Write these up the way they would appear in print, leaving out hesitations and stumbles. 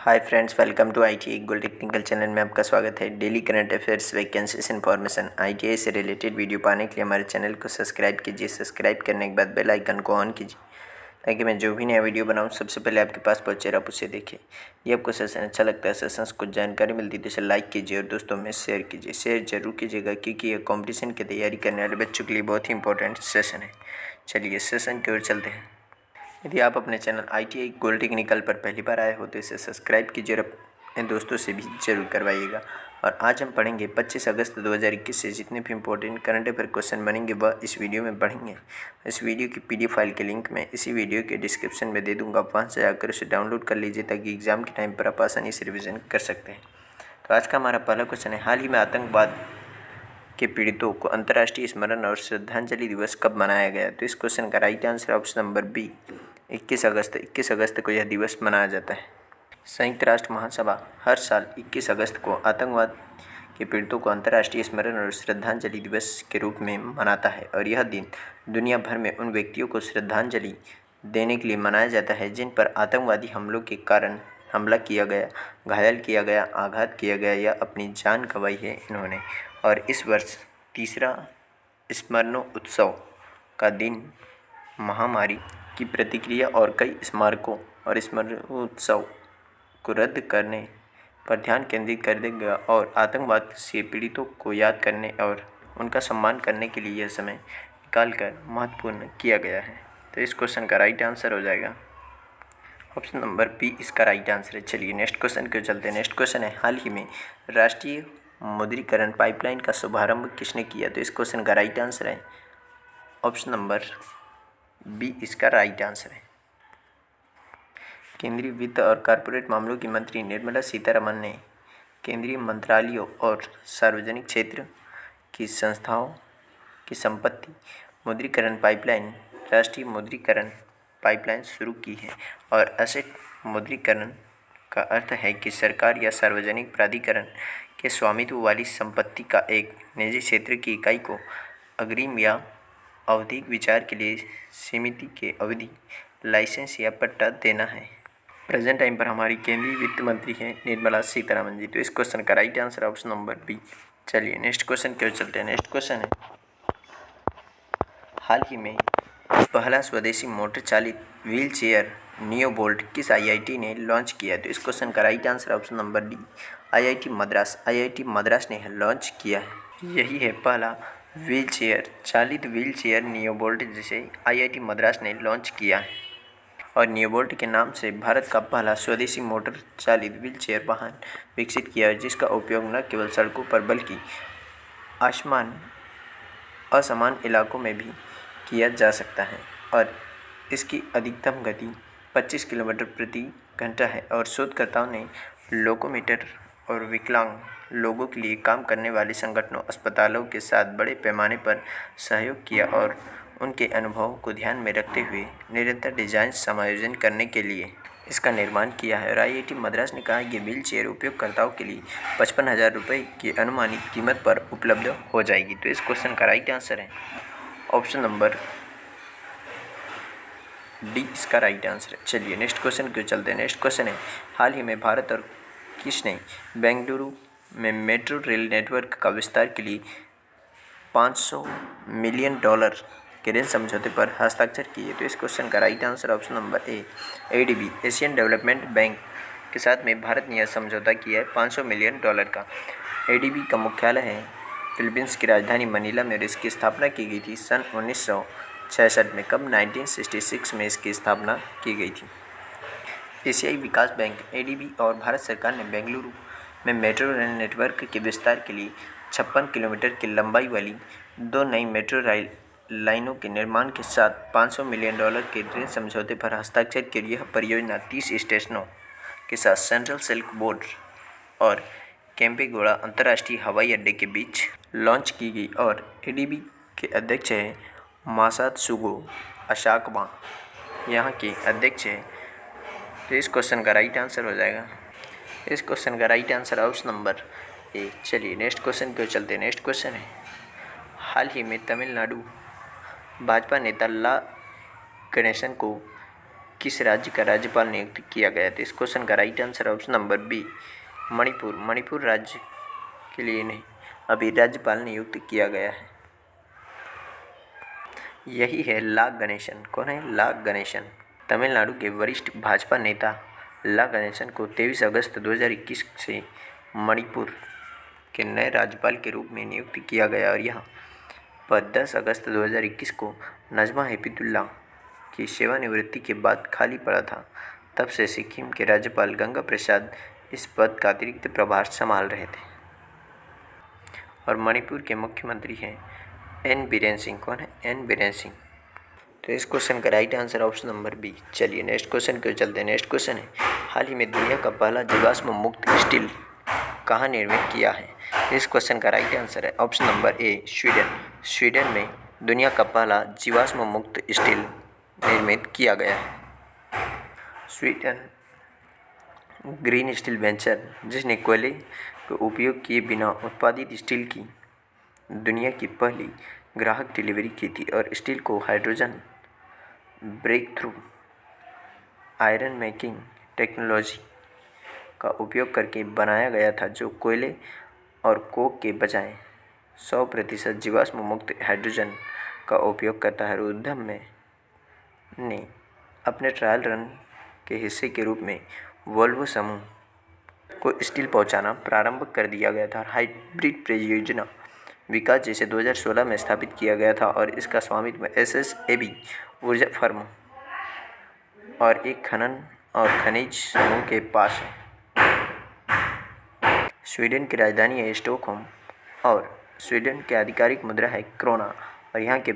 Hi friends, welcome to ITI gold technical channel में आपका स्वागत है। Daily current affairs, vacancies information, ITI से रिलेटेड वीडियो पाने के लिए हमारे चैनल को सब्सक्राइब कीजिए। सब्सक्राइब करने के बाद बेल आइकन को ऑन कीजिए ताकि मैं जो भी नया वीडियो बनाऊं सबसे पहले आपके पास पहुंचे और आप उसे देखें। ये आपको सेशन अच्छा लगता है, सेशन कुछ जानकारी मिलती है तो इसे लाइक कीजिए और दोस्तों में शेयर कीजिए। शेयर जरूर कीजिएगा क्योंकि ये कॉम्पिटिशन की तैयारी करने वाले बच्चों के लिए बहुत ही इंपॉर्टेंट सेशन है। चलिए सेशन की ओर चलते हैं। यदि आप अपने चैनल ITI गोल्ड टेक्निकल पर पहली बार आए हो तो इसे सब्सक्राइब कीजिए और अपने दोस्तों से भी जरूर करवाइएगा। और आज हम पढ़ेंगे 25 अगस्त 2021 से जितने भी इंपॉर्टेंट करंट अफेयर क्वेश्चन बनेंगे वह इस वीडियो में पढ़ेंगे। इस वीडियो की PDF फाइल के लिंक मैं इसी वीडियो के डिस्क्रिप्शन में दे दूँगा, आप वहाँ से जाकर उसे डाउनलोड कर लीजिए ताकि एग्जाम के टाइम पर आप आसानी से रिविज़न कर सकते हैं। तो आज का हमारा पहला क्वेश्चन है, हाल ही में आतंकवाद के पीड़ितों को अंतर्राष्ट्रीय स्मरण और श्रद्धांजलि दिवस कब मनाया गया? तो इस क्वेश्चन का right answer option number B 21 अगस्त को यह दिवस मनाया जाता है। संयुक्त राष्ट्र महासभा हर साल 21 अगस्त को आतंकवाद के पीड़ितों को अंतर्राष्ट्रीय स्मरण और श्रद्धांजलि दिवस के रूप में मनाता है और यह दिन दुनिया भर में उन व्यक्तियों को श्रद्धांजलि देने के लिए मनाया जाता है जिन पर आतंकवादी हमलों के कारण हमला किया गया, घायल किया गया, आघात किया गया या अपनी जान गंवाई है इन्होंने। और इस वर्ष तीसरा स्मरणोत्सव का दिन महामारी की प्रतिक्रिया और कई स्मारकों और स्मरणोत्सव को रद्द करने पर ध्यान केंद्रित कर देगा और आतंकवाद से पीड़ितों को याद करने और उनका सम्मान करने के लिए यह समय निकालकर महत्वपूर्ण किया गया है। तो इस क्वेश्चन का राइट आंसर हो जाएगा ऑप्शन नंबर बी, इसका राइट आंसर है। चलिए नेक्स्ट क्वेश्चन के चलते हैं। नेक्स्ट क्वेश्चन है, हाल ही में राष्ट्रीय मुद्रीकरण पाइपलाइन का शुभारंभ किसने किया? तो इस क्वेश्चन का राइट आंसर है ऑप्शन नंबर बी, इसका राइट आंसर है। केंद्रीय वित्त और कॉरपोरेट मामलों की मंत्री निर्मला सीतारमण ने केंद्रीय मंत्रालयों और सार्वजनिक क्षेत्र की संस्थाओं की संपत्ति मुद्रीकरण पाइपलाइन, राष्ट्रीय मुद्रीकरण पाइपलाइन शुरू की है। और एसेट मुद्रीकरण का अर्थ है कि सरकार या सार्वजनिक प्राधिकरण के स्वामित्व वाली संपत्ति का एक निजी क्षेत्र की इकाई को अग्रिम या आवधिक विचार के लिए सीमित के अवधि लाइसेंस या पट्टा देना है। प्रेजेंट टाइम पर हमारी केंद्रीय वित्त मंत्री हैं निर्मला सीतारमण जी। तो इस क्वेश्चन का right answer option number B. चलिए नेक्स्ट क्वेश्चन की ओर चलते हैं। नेक्स्ट क्वेश्चन है, हाल ही में पहला स्वदेशी मोटर चालित व्हील चेयर नियोबोल्ट किस IIT ने लॉन्च किया? तो इस क्वेश्चन का right answer option number D, IIT Madras ने लॉन्च किया है। यही है पहला चालित व्हील चेयर नियोबोल्ट जिसे IIT मद्रास ने लॉन्च किया है। और नियोबोल्ट के नाम से भारत का पहला स्वदेशी मोटर चालित व्हील चेयर वाहन विकसित किया है जिसका उपयोग न केवल सड़कों पर बल्कि असमान इलाकों में भी किया जा सकता है। और इसकी अधिकतम गति 25 किलोमीटर प्रति घंटा है। और शोधकर्ताओं ने लोकोमीटर और विकलांग लोगों के लिए काम करने वाले संगठनों, अस्पतालों के साथ बड़े पैमाने पर सहयोग किया और उनके अनुभवों को ध्यान में रखते हुए निरंतर डिजाइन समायोजन करने के लिए इसका निर्माण किया है। और IIT मद्रास ने कहा कि व्हील चेयर उपयोगकर्ताओं के लिए 55,000 रुपये की अनुमानित कीमत पर उपलब्ध हो जाएगी। तो इस क्वेश्चन का राइट आंसर है ऑप्शन नंबर डी, इसका राइट आंसर है। चलिए नेक्स्ट क्वेश्चन क्यों चलते हैं। नेक्स्ट क्वेश्चन है, हाल ही में भारत और किसने बेंगलुरु में मेट्रो रेल नेटवर्क का विस्तार के लिए $500 मिलियन के रेल समझौते पर हस्ताक्षर किए? तो इस क्वेश्चन का right answer option number A, ADB Asian development bank के साथ में भारत ने यह समझौता किया है $500 मिलियन का। ADB का मुख्यालय है फिलीपींस की राजधानी मनीला में और इसकी स्थापना की गई थी सन 1966 में। कब? 1966 में इसकी स्थापना की गई थी। एशियाई विकास बैंक ADB और भारत सरकार ने बेंगलुरु में मेट्रो रेल नेटवर्क के विस्तार के लिए 56 किलोमीटर की लंबाई वाली 2 नई मेट्रो रेल लाइनों के निर्माण के साथ $500 मिलियन के रेल समझौते पर हस्ताक्षर किए। यह परियोजना 30 स्टेशनों के साथ सेंट्रल सिल्क बोर्ड और केम्पेगौड़ा अंतर्राष्ट्रीय हवाई अड्डे के बीच लॉन्च की गई। और ADB के अध्यक्ष हैं मासात्सुगो असाकावा, यहाँ के अध्यक्ष हैं। तो इस क्वेश्चन का राइट आंसर हो जाएगा, इस क्वेश्चन का right answer option number A. चलिए नेक्स्ट क्वेश्चन क्यों चलते हैं। नेक्स्ट क्वेश्चन है, हाल ही में तमिलनाडु भाजपा नेता ला गणेशन को किस राज्य का राज्यपाल नियुक्त किया गया? तो इस क्वेश्चन का right answer option number B Manipur. Manipur राज्य के लिए नहीं अभी राज्यपाल नियुक्त किया गया है। यही है ला गणेशन। कौन है? ला गणेशन। तमिलनाडु के वरिष्ठ भाजपा नेता ला गणेशन को 23 अगस्त 2021 से मणिपुर के नए राज्यपाल के रूप में नियुक्त किया गया और यह पद 10 अगस्त 2021 को नजमा हेपतुल्ला की सेवानिवृत्ति के बाद खाली पड़ा था। तब से सिक्किम के राज्यपाल गंगा प्रसाद इस पद का अतिरिक्त प्रभार संभाल रहे थे। और मणिपुर के मुख्यमंत्री हैं एन बीरेन सिंह। कौन है? एन बीरेन सिंह। तो इस क्वेश्चन का right answer option number B. चलिए नेक्स्ट क्वेश्चन की ओर चलते हैं। नेक्स्ट क्वेश्चन है, हाल ही में दुनिया का पहला जीवाश्म मुक्त स्टील कहाँ निर्मित किया है? इस क्वेश्चन का राइट आंसर है option number A Sweden. Sweden में दुनिया का पहला जीवाश्म मुक्त स्टील निर्मित किया गया है। स्वीडन ग्रीन स्टील वेंचर, जिसने कोयले का उपयोग किए बिना उत्पादित स्टील की दुनिया की पहली ग्राहक डिलीवरी की थी और स्टील को hydrogen breakthrough iron making technology का उपयोग करके बनाया गया था, जो कोयले और कोक के बजाय 100% जीवाश्म मुक्त हाइड्रोजन का उपयोग करता है। उद्यम ने अपने ट्रायल रन के हिस्से के रूप में वोल्वो समूह को स्टील पहुंचाना प्रारंभ कर दिया गया था। हाइब्रिड परियोजना विकास जिसे 2016 में स्थापित किया गया था और इसका स्वामित्व SSAB ऊर्जा फर्म और एक खनन और खनिज समूह के पास है। स्वीडन की राजधानी है स्टॉकहोम और स्वीडन की आधिकारिक मुद्रा है क्रोना और यहाँ के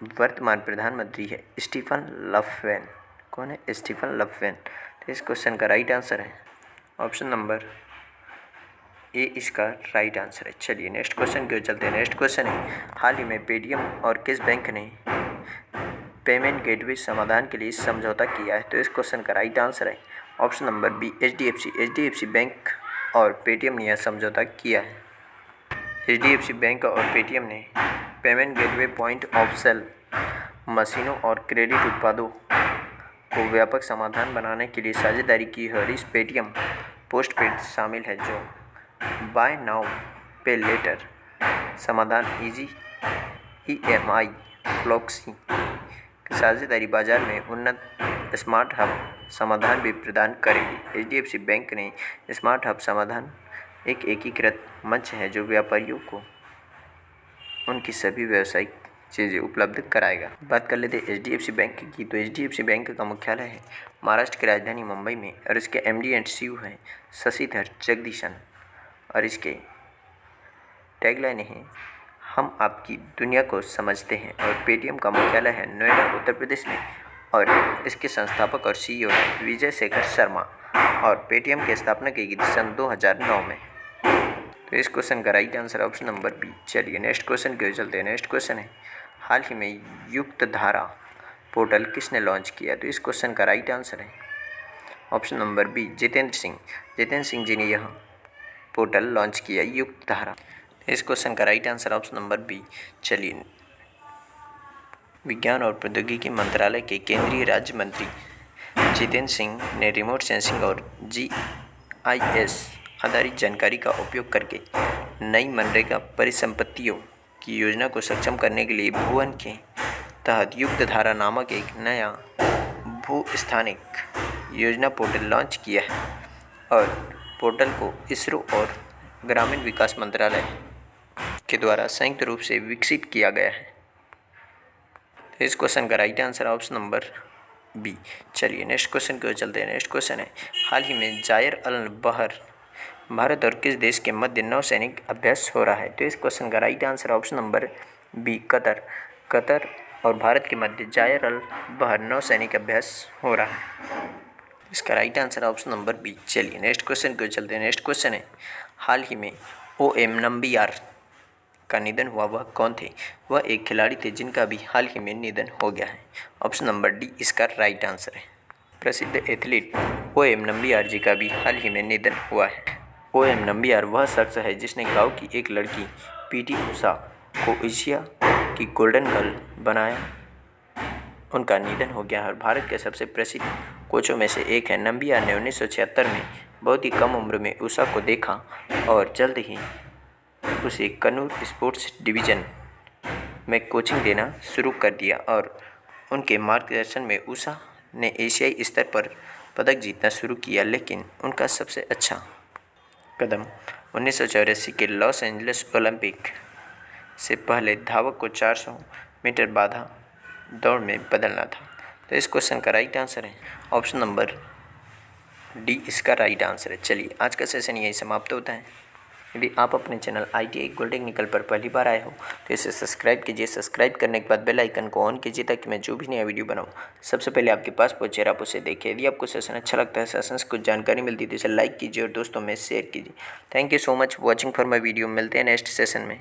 वर्तमान प्रधानमंत्री है स्टीफन लफवेन। कौन है? स्टीफन लफवेन। तो इस क्वेश्चन का राइट आंसर है ऑप्शन नंबर ए इसका राइट आंसर है। चलिए नेक्स्ट क्वेश्चन की ओर चलते हैं। नेक्स्ट क्वेश्चन है, हाल ही में पेटीएम और किस बैंक ने पेमेंट गेटवे समाधान के लिए समझौता किया है? तो इस क्वेश्चन का राइट आंसर है option number B HDFC bank और पेटीएम ने यह समझौता किया है। HDFC बैंक और पेटीएम ने payment gateway point of sale मशीनों और क्रेडिट उत्पादों को व्यापक समाधान बनाने के लिए साझेदारी की है और इस पेटीएम पोस्टपेड शामिल है, जो बाय नाउ पे लेटर समाधान इजी EMI फ्लॉक्सी की साझेदारी बाजार में उन्नत स्मार्ट हब समाधान भी प्रदान करेगी। HDFC बैंक ने स्मार्ट हब समाधान एक एकीकृत मंच है जो व्यापारियों को उनकी सभी व्यावसायिक चीज़ें उपलब्ध कराएगा। बात कर लेते हैं HDFC बैंक की। तो HDFC बैंक का मुख्यालय है महाराष्ट्र की राजधानी मुंबई में और इसके MD एंड CEO हैं शशिधर जगदीशन और इसके टैगलाइन है हम आपकी दुनिया को समझते हैं। और पेटीएम का मुख्यालय है नोएडा उत्तर प्रदेश में और इसके संस्थापक और CEO हैं विजय शेखर शर्मा और पेटीएम की स्थापना की गई सन 2009 में। तो इस क्वेश्चन का right answer option number B. चलिए नेक्स्ट क्वेश्चन की ओर चलते हैं। नेक्स्ट क्वेश्चन है, हाल ही में युक्त धारा पोर्टल किसने लॉन्च किया? तो इस क्वेश्चन का राइट आंसर है option number B Jitendra Singh ji ने यह पोर्टल लॉन्च किया युक्त धारा। इस क्वेश्चन का right answer option number B. चलिए, विज्ञान और प्रौद्योगिकी मंत्रालय के केंद्रीय राज्य मंत्री जितेंद्र सिंह ने रिमोट सेंसिंग और GIS आधारित जानकारी का उपयोग करके नई मनरेगा परिसंपत्तियों की योजना को सक्षम करने के लिए भुवन के तहत युक्त धारा नामक एक नया भू स्थानिक योजना पोर्टल लॉन्च किया है और पोर्टल को इसरो और ग्रामीण विकास मंत्रालय के द्वारा संयुक्त रूप से विकसित किया गया है। तो इस क्वेश्चन का right answer option number B. चलिए नेक्स्ट क्वेश्चन की ओर चलते हैं। नेक्स्ट क्वेश्चन है, हाल ही में जायर अल बहर भारत और किस देश के मध्य नौसैनिक अभ्यास हो रहा है? तो इस क्वेश्चन का right answer option number B Qatar और भारत के मध्य जायर अल बहर नौसैनिक अभ्यास हो रहा है। इसका right answer option number B. चलिए नेक्स्ट क्वेश्चन को चलते हैं। नेक्स्ट क्वेश्चन है, हाल ही में OM नंबियार का निधन हुआ, वह कौन थे? वह एक खिलाड़ी थे जिनका भी हाल ही में निधन हो गया है। ऑप्शन नंबर डी इसका राइट आंसर है। प्रसिद्ध एथलीट OM नंबियार जी का भी हाल ही में निधन हुआ है। OM नंबियार वह शख्स है जिसने गांव की एक लड़की PT उषा को एशिया की गोल्डन गर्ल बनाया उनका निधन हो गया और भारत के सबसे प्रसिद्ध कोचों में से एक है। नंबियार ने 1976 में बहुत ही कम उम्र में उषा को देखा और जल्द ही उसे कन्नूर स्पोर्ट्स डिवीज़न में कोचिंग देना शुरू कर दिया और उनके मार्गदर्शन में उषा ने एशियाई स्तर पर पदक जीतना शुरू किया। लेकिन उनका सबसे अच्छा कदम 1984 के लॉस एंजलिस ओलंपिक से पहले धावक को 400 मीटर बाधा दौड़ में बदलना था। तो इस क्वेश्चन का राइट आंसर है ऑप्शन नंबर डी, इसका राइट आंसर है। चलिए आज का सेशन यही समाप्त होता है। यदि आप अपने चैनल ITI गोल्ड टेक्निकल पर पहली बार आए हो तो इसे सब्सक्राइब कीजिए। सब्सक्राइब करने के बाद बेल आइकन को ऑन कीजिए ताकि मैं जो भी नया वीडियो बनाऊँ सबसे पहले आपके पास पहुँचे, आप उसे देखिए। यदि आपको सेशन अच्छा लगता है, सेशन से कुछ जानकारी मिलती है तो इसे लाइक कीजिए और दोस्तों में शेयर कीजिए। Thank you so much watching for my video. मिलते हैं नेक्स्ट सेशन में।